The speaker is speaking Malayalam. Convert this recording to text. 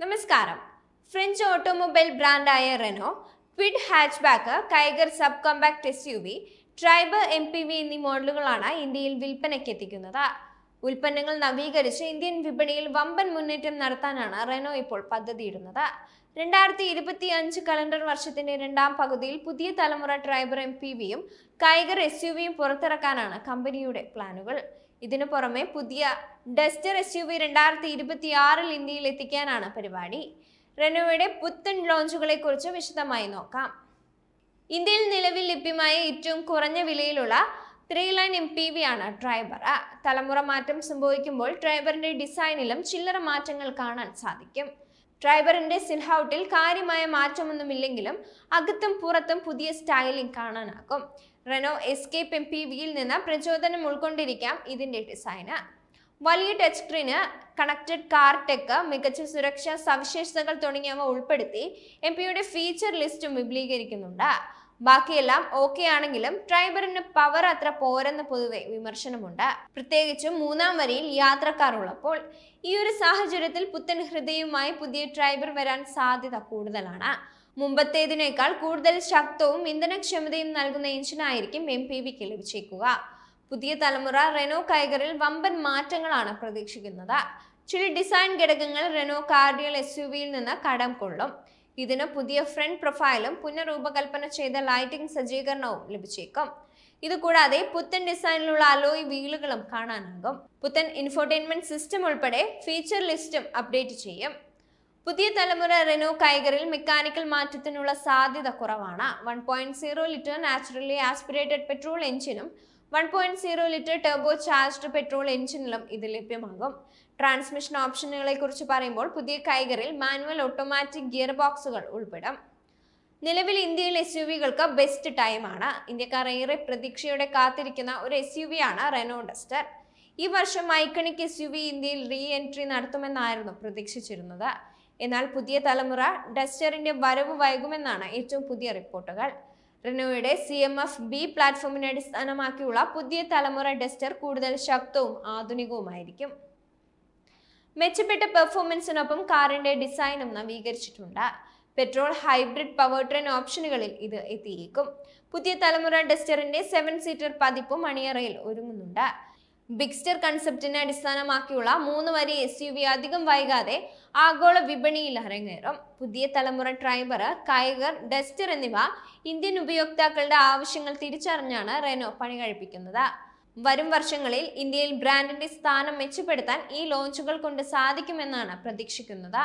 നമസ്കാരം. ഫ്രഞ്ച് ഓട്ടോമൊബൈൽ ബ്രാൻഡായ Renault, Kwid hatchback, Kiger sub compact SUV, Triber MPV എന്നീ മോഡലുകളാണ് ഇന്ത്യയിൽ വിൽപ്പനയ്ക്ക് എത്തിക്കുന്നത്. ഉൽപ്പന്നങ്ങൾ നവീകരിച്ച് ഇന്ത്യൻ വിപണിയിൽ വമ്പൻ മുന്നേറ്റം നടത്താനാണ് റെനോ ഇപ്പോൾ പദ്ധതിയിടുന്നത്. 2025 കലണ്ടർ വർഷത്തിന്റെ രണ്ടാം പകുതിയിൽ പുതിയ തലമുറ ട്രൈബർ MPVയും കൈഗർ SUVയും പുറത്തിറക്കാനാണ് കമ്പനിയുടെ പ്ലാനുകൾ. ഇതിനു പുറമെ പുതിയ ഡസ്റ്റർ SUV 2026 ഇന്ത്യയിൽ എത്തിക്കാനാണ് പരിപാടി. റെനോയുടെ പുത്തൻ ലോഞ്ചുകളെ കുറിച്ച് വിശദമായി നോക്കാം. ഇന്ത്യയിൽ നിലവിൽ ലഭ്യമായ ഏറ്റവും കുറഞ്ഞ വിലയിലുള്ള 3 ലൈൻ MPV ആണ് ട്രൈബർ. തലമുറ മാറ്റം സംഭവിക്കുമ്പോൾ ട്രൈബറിന്റെ ഡിസൈനിലും ചില്ലറ മാറ്റങ്ങൾ കാണാൻ സാധിക്കും. ട്രൈബറിന്റെ സിൽഹൌട്ടിൽ കാര്യമായ മാറ്റമൊന്നുമില്ലെങ്കിലും അകത്തും പുറത്തും പുതിയ സ്റ്റൈലിംഗ് കാണാനാകും. റെനോ എസ്കേപ്പ് MPVയിൽ നിന്ന് പ്രചോദനം ഉൾക്കൊണ്ടിരിക്കാം ഇതിന്റെ ഡിസൈന്. വലിയ touch screen, connected car tech, മികച്ച സുരക്ഷാ സവിശേഷതകൾ തുടങ്ങിയവ ഉൾപ്പെടുത്തി MPVയുടെ ഫീച്ചർ ലിസ്റ്റും വിപുലീകരിക്കുന്നുണ്ട്. ബാക്കിയെല്ലാം ഓക്കെ ആണെങ്കിലും ട്രൈബറിന് പവർ അത്ര പോരെന്ന് പൊതുവെ വിമർശനമുണ്ട്, പ്രത്യേകിച്ചും മൂന്നാം വരിയിൽ യാത്രക്കാർ ഉള്ളപ്പോൾ. ഈ ഒരു സാഹചര്യത്തിൽ പുത്തൻ ഹൃദയവുമായി പുതിയ ട്രൈബർ വരാൻ സാധ്യത കൂടുതലാണ്. മുമ്പത്തേതിനേക്കാൾ കൂടുതൽ ശക്തവും ഇന്ധനക്ഷമതയും നൽകുന്ന എഞ്ചിനായിരിക്കും MPVക്ക് ലഭിച്ചേക്കുക. പുതിയ തലമുറ റെനോ കൈഗറിൽ വമ്പൻ മാറ്റങ്ങളാണ് പ്രതീക്ഷിക്കുന്നത്. ചില ഡിസൈൻ ഘടകങ്ങൾ റെനോ കാർഡിയൽ SUVയിൽ നിന്ന് കടം കൊള്ളും. ഇതിന് പുതിയ ഫ്രണ്ട് പ്രൊഫൈലും പുനരൂപകൽപ്പന ചെയ്ത ലൈറ്റിംഗ് സജ്ജീകരണവും ലഭിച്ചേക്കും. ഇതുകൂടാതെ പുത്തൻ ഡിസൈനിലുള്ള അലോയ് വീലുകളും കാണാനാകും. പുത്തൻ ഇൻഫോർടൈൻമെന്റ് സിസ്റ്റം ഉൾപ്പെടെ ഫീച്ചർ ലിസ്റ്റും അപ്ഡേറ്റ് ചെയ്യും. പുതിയ തലമുറ റെനോ കൈഗറിൽ മെക്കാനിക്കൽ മാറ്റത്തിനുള്ള സാധ്യത കുറവാണ്. 1.0 ലിറ്റർ നാച്ചുറലി ആസ്പിറേറ്റഡ് പെട്രോൾ എഞ്ചിനും 1.0 ലിറ്റർ ടർബോ ചാർജ്ഡ് പെട്രോൾ എഞ്ചിനിലും ഇത് ലഭ്യമാകും. ട്രാൻസ്മിഷൻ ഓപ്ഷനുകളെ കുറിച്ച് പറയുമ്പോൾ പുതിയ കൈഗറിൽ മാനുവൽ ഓട്ടോമാറ്റിക് ഗിയർ ബോക്സുകൾ ഉൾപ്പെടും. നിലവിൽ ഇന്ത്യയിൽ SUVകൾക്ക് ബെസ്റ്റ് ടൈമാണ്. ഇന്ത്യക്കാർ ഏറെ പ്രതീക്ഷയോടെ കാത്തിരിക്കുന്ന ഒരു SUV ആണ് റെനോ ഡസ്റ്റർ. ഈ വർഷം ഐക്കണിക് SUV ഇന്ത്യയിൽ റീ എൻട്രി നടത്തുമെന്നായിരുന്നു പ്രതീക്ഷിച്ചിരുന്നത്. എന്നാൽ പുതിയ തലമുറ ഡസ്റ്ററിന്റെ വരവ് വൈകുമെന്നാണ് ഏറ്റവും പുതിയ റിപ്പോർട്ടുകൾ. റെനോയുടെ CMF-B പ്ലാറ്റ്ഫോമിനെ അടിസ്ഥാനമാക്കിയുള്ള പുതിയ തലമുറ ഡസ്റ്റർ കൂടുതൽ ശക്തവും ആധുനികവുമായിരിക്കും. മെച്ചപ്പെട്ട പെർഫോമൻസിനൊപ്പം കാറിന്റെ ഡിസൈനും നവീകരിച്ചിട്ടുണ്ട്. പെട്രോൾ, ഹൈബ്രിഡ്, പവർ ട്രെയിൻ ഓപ്ഷനുകളിൽ ഇത് എത്തിയേക്കും. പുതിയ തലമുറ ഡസ്റ്ററിന്റെ 7 സീറ്റർ പതിപ്പും അണിയറയിൽ ഒരുങ്ങുന്നുണ്ട്. ബിഗ്സ്റ്റർ കൺസെപ്റ്റിനെ അടിസ്ഥാനമാക്കിയുള്ള 3 വരി SUV അധികം വൈകാതെ ആഗോള വിപണിയിൽ അരങ്ങേറും. പുതിയ തലമുറ ട്രൈബർ, കൈഗർ, ഡസ്റ്റർ എന്നിവ ഇന്ത്യൻ ഉപയോക്താക്കളുടെ ആവശ്യങ്ങൾ തിരിച്ചറിഞ്ഞാണ് റെനോ പണി കഴിപ്പിക്കുന്നത്. വരും വർഷങ്ങളിൽ ഇന്ത്യയിൽ ബ്രാൻഡിന്റെ സ്ഥാനം മെച്ചപ്പെടുത്താൻ ഈ ലോഞ്ചുകൾ കൊണ്ട് സാധിക്കുമെന്നാണ് പ്രതീക്ഷിക്കുന്നത്.